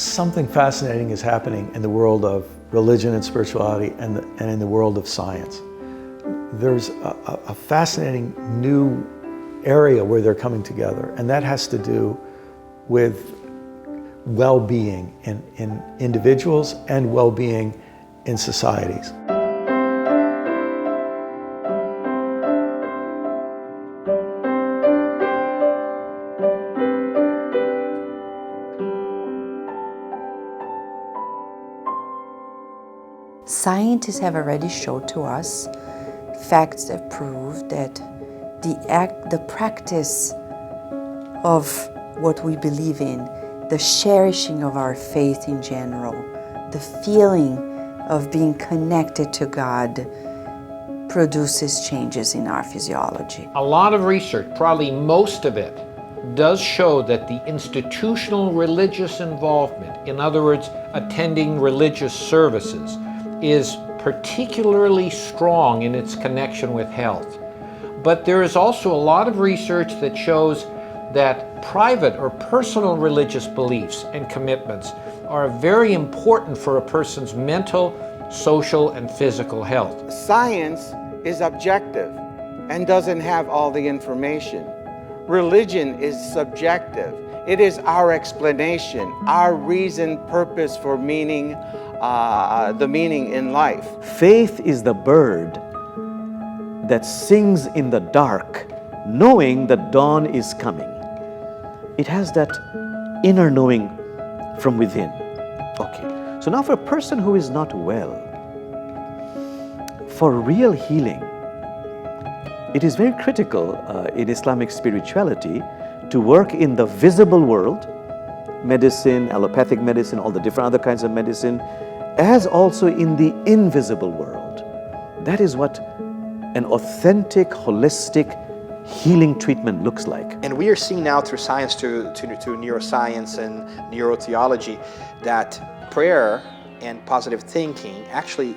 something fascinating is happening in the world of religion and spirituality and in the world of science. There's a fascinating new area where they're coming together, and that has to do with well-being in individuals and well-being in societies. Scientists have already shown to us facts that prove that the practice of what we believe in, the cherishing of our faith in general, the feeling of being connected to God produces changes in our physiology. A lot of research, probably most of it, does show that the institutional religious involvement, in other words, attending religious services, is particularly strong in its connection with health. But there is also a lot of research that shows that private or personal religious beliefs and commitments are very important for a person's mental, social, and physical health. Science is objective and doesn't have all the information. Religion is subjective. It is our explanation, our reason, purpose for meaning, the meaning in life. Faith is the bird that sings in the dark, knowing that dawn is coming. It has that inner knowing from within. Okay, so now for a person who is not well, for real healing, it is very critical in Islamic spirituality to work in the visible world, medicine, allopathic medicine, all the different other kinds of medicine, as also in the invisible world. That is what an authentic, holistic healing treatment looks like. And we are seeing now through science, to neuroscience and neurotheology, that prayer and positive thinking actually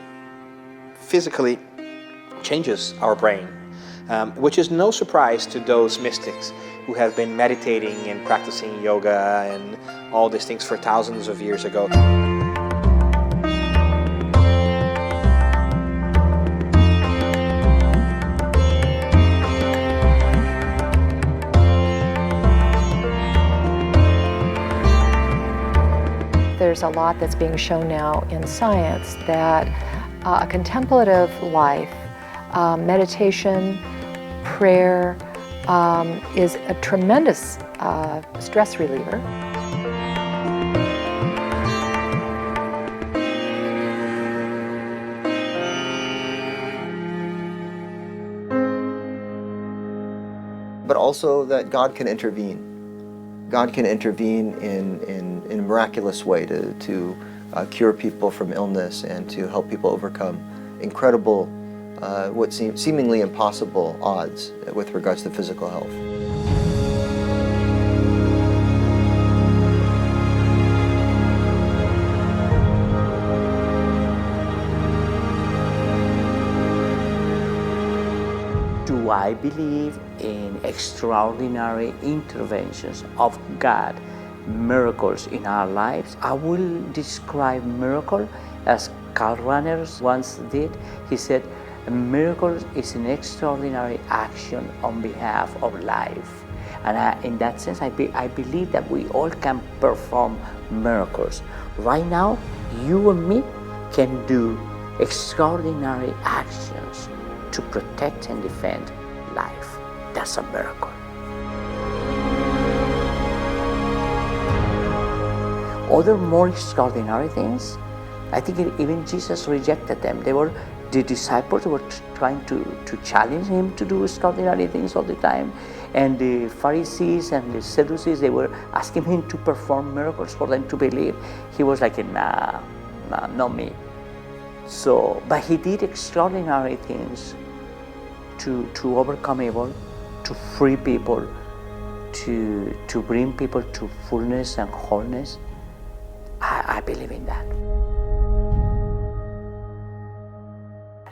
physically changes our brain, which is no surprise to those mystics who have been meditating and practicing yoga and all these things for thousands of years ago. There's a lot that's being shown now in science that a contemplative life, meditation, prayer, is a tremendous stress reliever. But also that God can intervene. God can intervene in a miraculous way to cure people from illness and to help people overcome incredible, what seem seemingly impossible odds with regards to physical health. Do I believe in extraordinary interventions of God, miracles in our lives? I will describe miracle as Karl Rahner once did. He said, a miracle is an extraordinary action on behalf of life. And in that sense, I believe that we all can perform miracles. Right now, you and me can do extraordinary actions to protect and defend life. That's a miracle. Other more extraordinary things, I think even Jesus rejected them. The disciples were trying to challenge him to do extraordinary things all the time. And the Pharisees and the Sadducees, they were asking him to perform miracles for them to believe. He was like, nah, not me. So, but he did extraordinary things to overcome evil, to free people, to bring people to fullness and wholeness. I believe in that.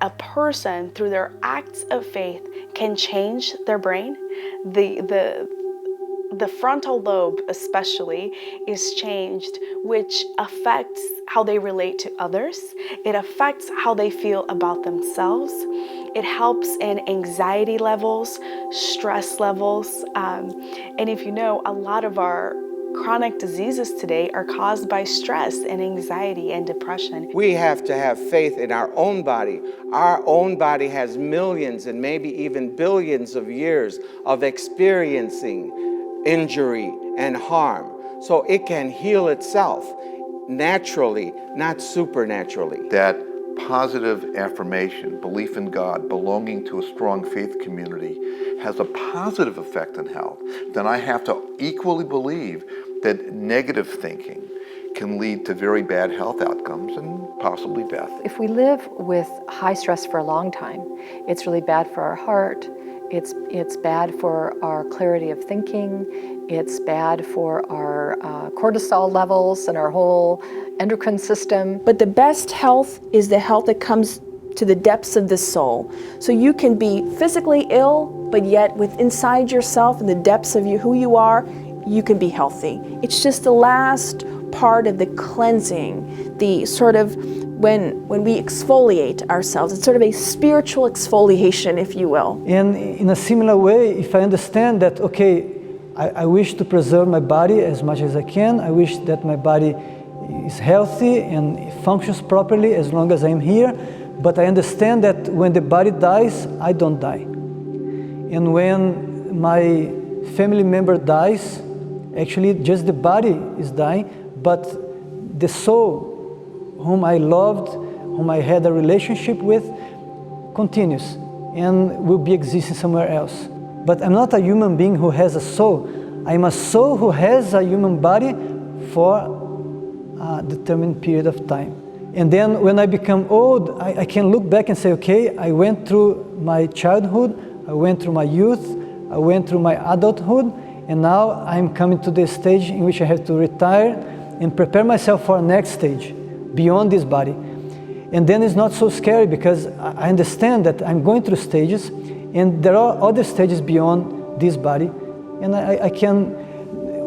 A person, through their acts of faith, can change their brain. The the frontal lobe especially is changed, which affects how they relate to others. It affects how they feel about themselves. It helps in anxiety levels, stress levels, and if you know, a lot of our chronic diseases today are caused by stress and anxiety and depression. We have to have faith in our own body. Our own body has millions and maybe even billions of years of experiencing injury and harm. So it can heal itself naturally, not supernaturally. That positive affirmation, belief in God, belonging to a strong faith community has a positive effect on health, then I have to equally believe that negative thinking can lead to very bad health outcomes and possibly death. If we live with high stress for a long time, it's really bad for our heart, it's bad for our clarity of thinking, it's bad for our cortisol levels and our whole endocrine system. But the best health is the health that comes to the depths of the soul. So you can be physically ill, but yet inside yourself, in the depths of who you are, you can be healthy. It's just the last part of the cleansing, the sort of when we exfoliate ourselves. It's sort of a spiritual exfoliation, if you will. And in a similar way, if I understand that, okay, I wish to preserve my body as much as I can, I wish that my body is healthy and functions properly as long as I'm here, but I understand that when the body dies, I don't die. And when my family member dies, actually just the body is dying, but the soul whom I loved, whom I had a relationship with, continues and will be existing somewhere else. But I'm not a human being who has a soul. I'm a soul who has a human body for a determined period of time. And then when I become old, I can look back and say, okay, I went through my childhood, I went through my youth, I went through my adulthood, and now I'm coming to the stage in which I have to retire and prepare myself for a next stage, beyond this body. And then it's not so scary because I understand that I'm going through stages and there are other stages beyond this body, and I can,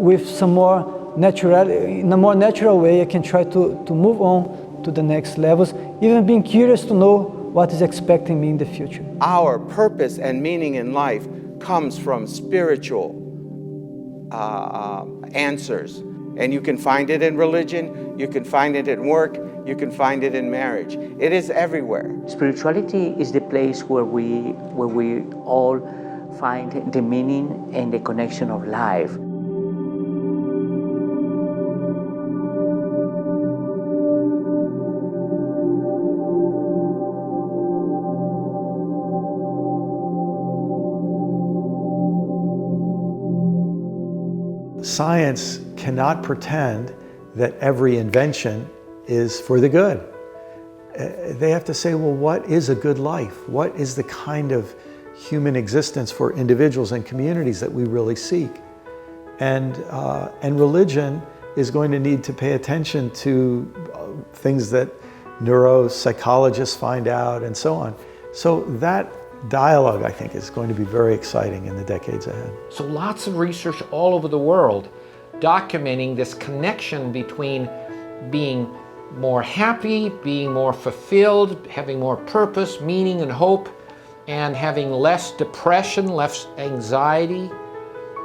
with some more natural, in a more natural way, I can try to move on to the next levels, even being curious to know what is expecting me in the future. Our purpose and meaning in life comes from spiritual answers. And you can find it in religion, you can find it in work, you can find it in marriage. It is everywhere. Spirituality is the place where we all find the meaning and the connection of life. Science cannot pretend that every invention is for the good. They have to say, well, what is a good life? What is the kind of human existence for individuals and communities that we really seek? And religion is going to need to pay attention to things that neuropsychologists find out and so on. So that dialogue, I think, is going to be very exciting in the decades ahead. So lots of research all over the world documenting this connection between being more happy, being more fulfilled, having more purpose, meaning, and hope, and having less depression, less anxiety,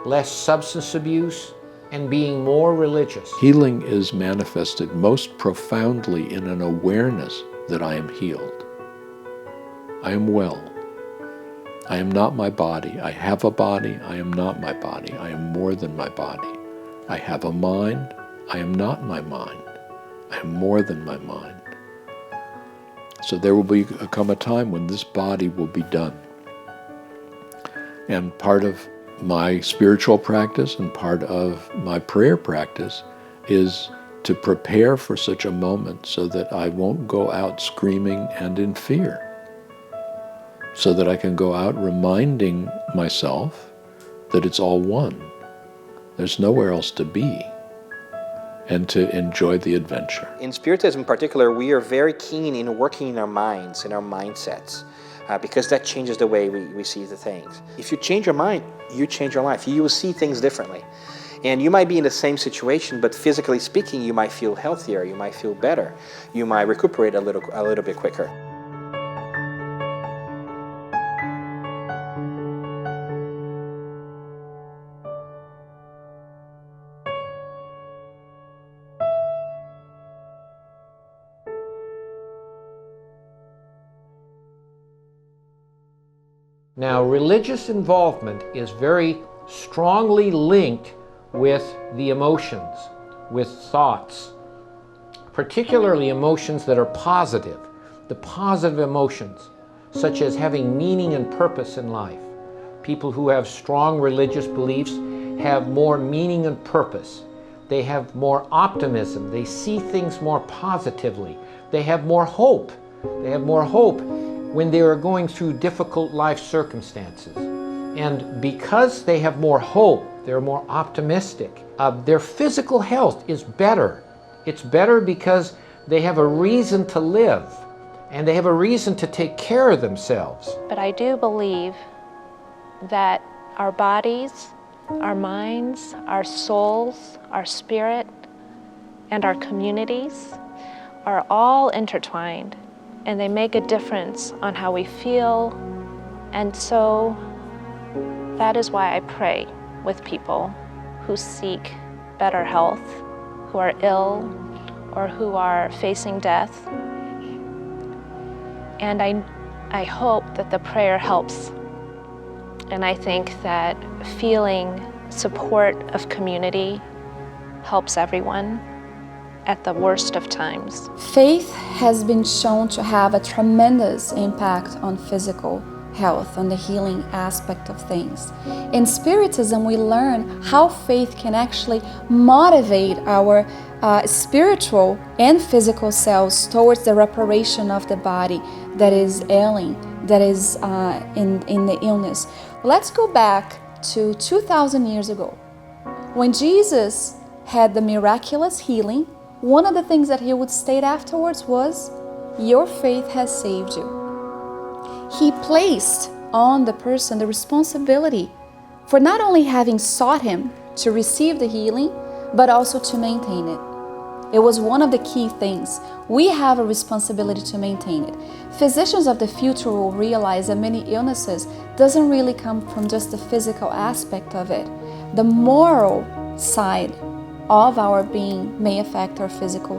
less substance abuse, and being more religious. Healing is manifested most profoundly in an awareness that I am healed. I am well. I am not my body. I have a body. I am not my body. I am more than my body. I have a mind. I am not my mind. I am more than my mind. So there will come a time when this body will be done. And part of my spiritual practice and part of my prayer practice is to prepare for such a moment so that I won't go out screaming and in fear, so that I can go out reminding myself that it's all one. There's nowhere else to be, and to enjoy the adventure. In Spiritism in particular, we are very keen in working in our minds, in our mindsets. because that changes the way we see the things. If you change your mind, you change your life. You will see things differently. And you might be in the same situation, but physically speaking, you might feel healthier, you might feel better, you might recuperate a little bit quicker. Now, religious involvement is very strongly linked with the emotions, with thoughts, particularly emotions that are positive, the positive emotions, such as having meaning and purpose in life. People who have strong religious beliefs have more meaning and purpose. They have more optimism. They see things more positively. They have more hope. They have more hope when they are going through difficult life circumstances. And because they have more hope, they're more optimistic, their physical health is better. It's better because they have a reason to live and they have a reason to take care of themselves. But I do believe that our bodies, our minds, our souls, our spirit, and our communities are all intertwined, and they make a difference on how we feel. And so that is why I pray with people who seek better health, who are ill, or who are facing death. And I hope that the prayer helps. And I think that feeling support of community helps everyone at the worst of times. Faith has been shown to have a tremendous impact on physical health, on the healing aspect of things. In Spiritism, we learn how faith can actually motivate our spiritual and physical selves towards the reparation of the body that is ailing, that is in the illness. Let's go back to 2,000 years ago. When Jesus had the miraculous healing, one of the things that he would state afterwards was, "Your faith has saved you." He placed on the person the responsibility for not only having sought him to receive the healing, but also to maintain it. It was one of the key things. We have a responsibility to maintain it. Physicians of the future will realize that many illnesses doesn't really come from just the physical aspect of it. The moral side of our being may affect our physical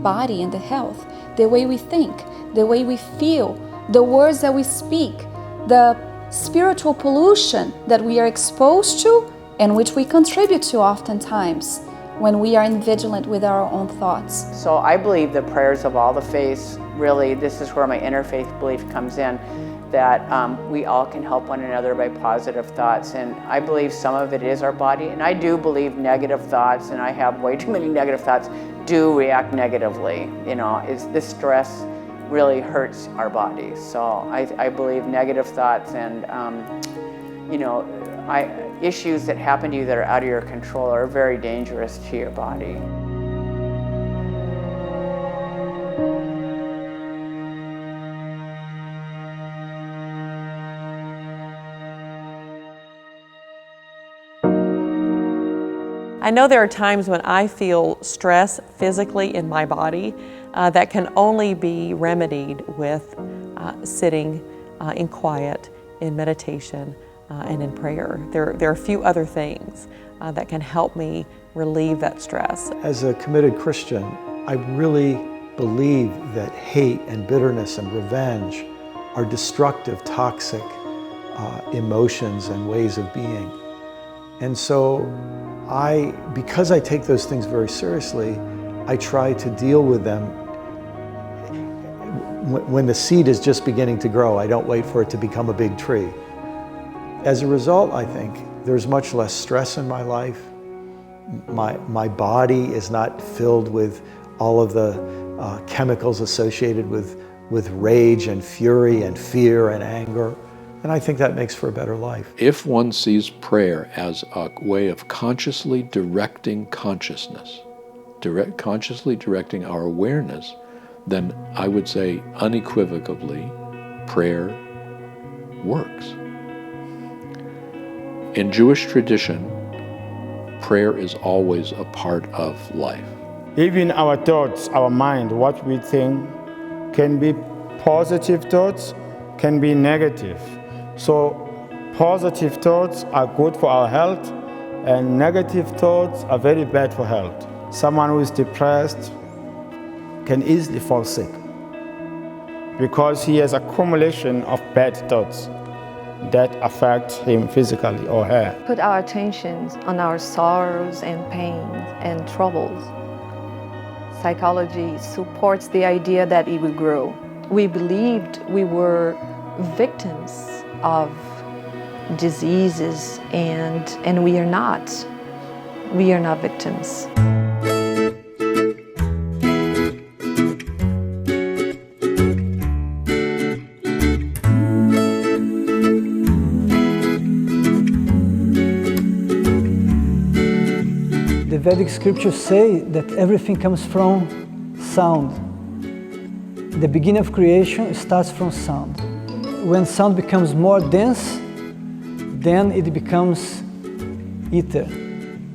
body and the health, the way we think, the way we feel, the words that we speak, the spiritual pollution that we are exposed to and which we contribute to oftentimes when we are vigilant with our own thoughts. So I believe the prayers of all the faiths, really, this is where my interfaith belief comes in, that we all can help one another by positive thoughts. And I believe some of it is our body, and I do believe negative thoughts, and I have way too many negative thoughts, do react negatively. You know, this stress really hurts our bodies. So I believe negative thoughts and you know, issues that happen to you that are out of your control are very dangerous to your body. I know there are times when I feel stress physically in my body that can only be remedied with sitting in quiet, in meditation, and in prayer. There are a few other things that can help me relieve that stress. As a committed Christian, I really believe that hate and bitterness and revenge are destructive, toxic emotions and ways of being. And so because I take those things very seriously, I try to deal with them when the seed is just beginning to grow. I don't wait for it to become a big tree. As a result, I think there's much less stress in my life. My body is not filled with all of the chemicals associated with rage and fury and fear and anger. And I think that makes for a better life. If one sees prayer as a way of consciously directing consciousness, consciously directing our awareness, then I would say unequivocally, prayer works. In Jewish tradition, prayer is always a part of life. Even our thoughts, our mind, what we think, can be positive thoughts, can be negative. So positive thoughts are good for our health, and negative thoughts are very bad for health. Someone who is depressed can easily fall sick because he has accumulation of bad thoughts that affect him physically or her. Put our attention on our sorrows and pains and troubles. Psychology supports the idea that it will grow. We believed we were victims of diseases, and we are not. We are not victims. The Vedic scriptures say that everything comes from sound. The beginning of creation starts from sound. When sound becomes more dense, then it becomes ether.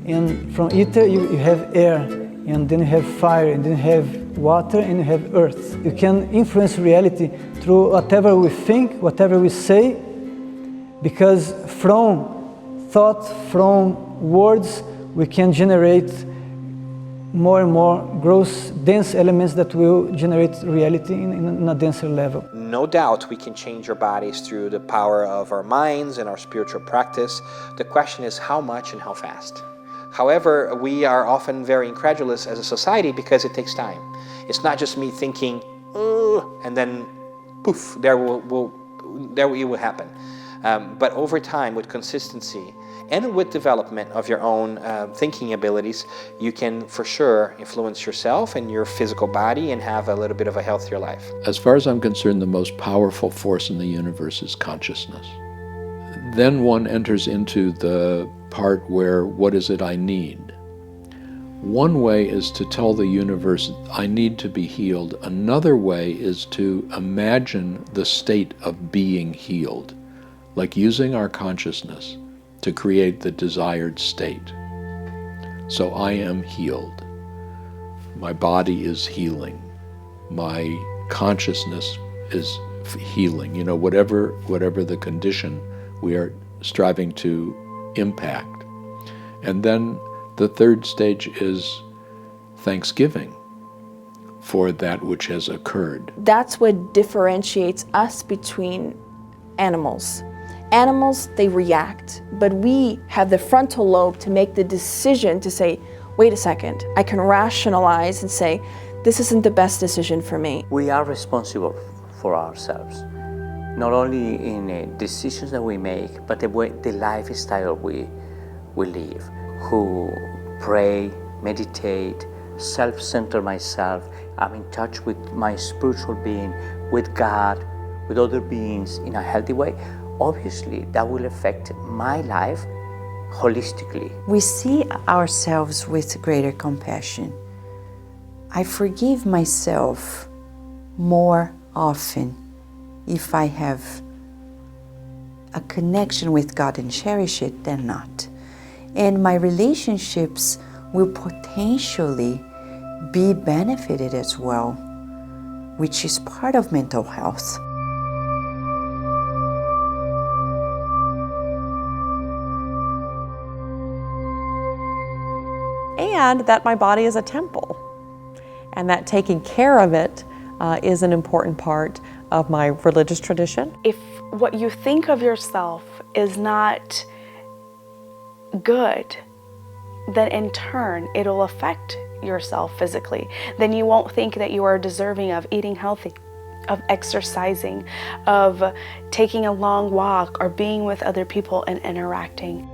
And from ether you have air, and then you have fire, and then you have water, and you have earth. You can influence reality through whatever we think, whatever we say, because from thought, from words, we can generate more and more gross, dense elements that will generate reality in a denser level. No doubt we can change our bodies through the power of our minds and our spiritual practice. The question is how much and how fast. However, we are often very incredulous as a society because it takes time. It's not just me thinking, and then poof, there it will happen. But over time, with consistency, and with development of your own thinking abilities, you can for sure influence yourself and your physical body and have a little bit of a healthier life. As far as I'm concerned, the most powerful force in the universe is consciousness. Then one enters into the part where, what is it I need? One way is to tell the universe, I need to be healed. Another way is to imagine the state of being healed, like using our consciousness to create the desired state. So I am healed. My body is healing. My consciousness is healing. You know, whatever the condition we are striving to impact. And then the third stage is thanksgiving for that which has occurred. That's what differentiates us between animals. Animals, they react, but we have the frontal lobe to make the decision to say, wait a second, I can rationalize and say, this isn't the best decision for me. We are responsible for ourselves, not only in decisions that we make, but the lifestyle we live. Who pray, meditate, self-center myself, I'm in touch with my spiritual being, with God, with other beings in a healthy way. Obviously, that will affect my life holistically. We see ourselves with greater compassion. I forgive myself more often if I have a connection with God and cherish it than not. And my relationships will potentially be benefited as well, which is part of mental health. And that my body is a temple, and that taking care of it is an important part of my religious tradition. If what you think of yourself is not good, then in turn it'll affect yourself physically. Then you won't think that you are deserving of eating healthy, of exercising, of taking a long walk, or being with other people and interacting.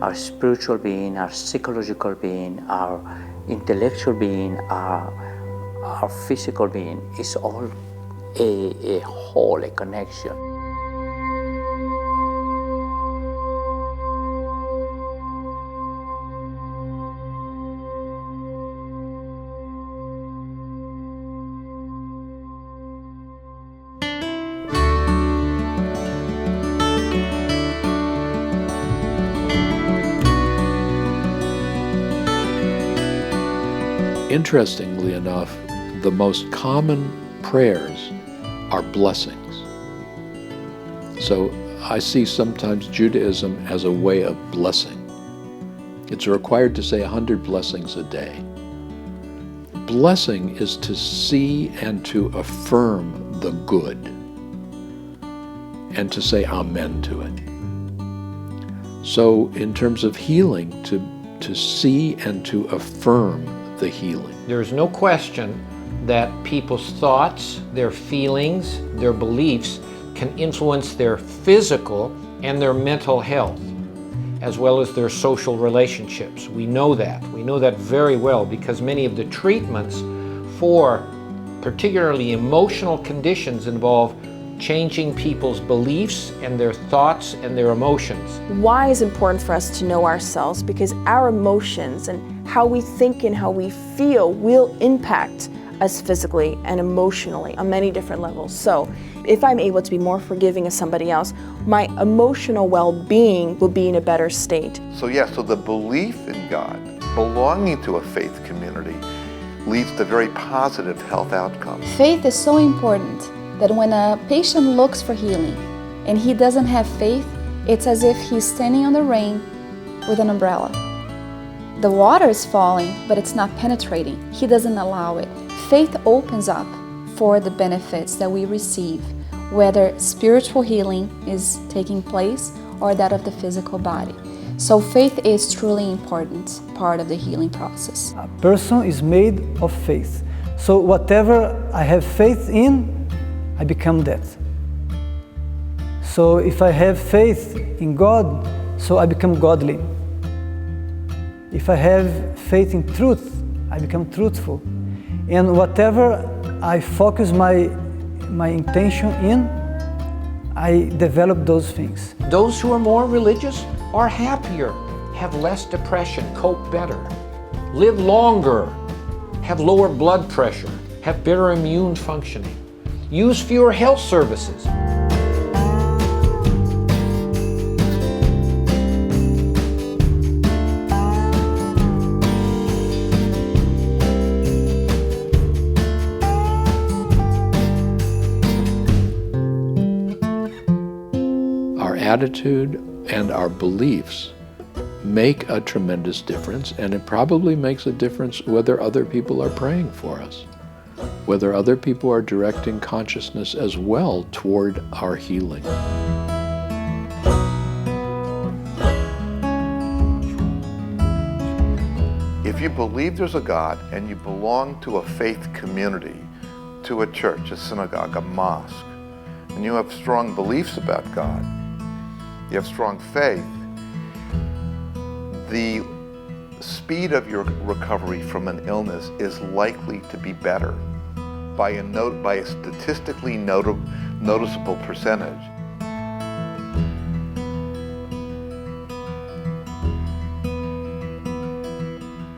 Our spiritual being, our psychological being, our intellectual being, our physical being is all a whole, a connection. Interestingly enough, the most common prayers are blessings. So I see sometimes Judaism as a way of blessing. It's required to say 100 blessings a day. Blessing is to see and to affirm the good and to say amen to it. So in terms of healing, to see and to affirm the healing. There's no question that people's thoughts, their feelings, their beliefs can influence their physical and their mental health, as well as their social relationships. We know that. We know that very well because many of the treatments for particularly emotional conditions involve changing people's beliefs and their thoughts and their emotions. Why is important for us to know ourselves? Because our emotions and how we think and how we feel will impact us physically and emotionally on many different levels. So if I'm able to be more forgiving of somebody else, my emotional well-being will be in a better state. So so the belief in God, belonging to a faith community, leads to very positive health outcomes. Faith is so important that when a patient looks for healing and he doesn't have faith, it's as if he's standing on the rain with an umbrella. The water is falling, but it's not penetrating. He doesn't allow it. Faith opens up for the benefits that we receive, whether spiritual healing is taking place or that of the physical body. So faith is truly important part of the healing process. A person is made of faith. So whatever I have faith in, I become that. So if I have faith in God, so I become godly. If I have faith in truth, I become truthful. And whatever I focus my intention in, I develop those things. Those who are more religious are happier, have less depression, cope better, live longer, have lower blood pressure, have better immune functioning, use fewer health services. Our attitude and our beliefs make a tremendous difference, and it probably makes a difference whether other people are praying for us, whether other people are directing consciousness as well toward our healing. If you believe there's a God and you belong to a faith community, to a church, a synagogue, a mosque, and you have strong beliefs about God, you have strong faith, the speed of your recovery from an illness is likely to be better by a statistically noticeable percentage.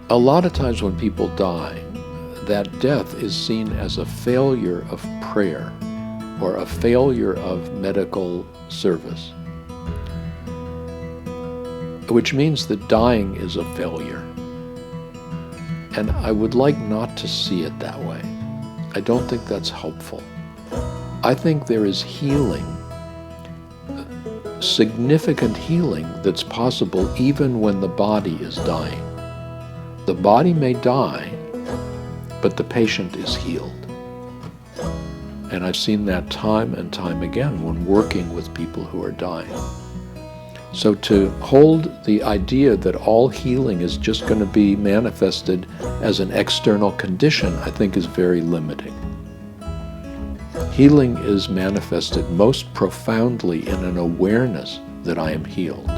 A lot of times when people die, that death is seen as a failure of prayer or a failure of medical service, which means that dying is a failure. And I would like not to see it that way. I don't think that's helpful. I think there is healing, significant healing that's possible even when the body is dying. The body may die, but the patient is healed. And I've seen that time and time again when working with people who are dying. So to hold the idea that all healing is just going to be manifested as an external condition, I think is very limiting. Healing is manifested most profoundly in an awareness that I am healed.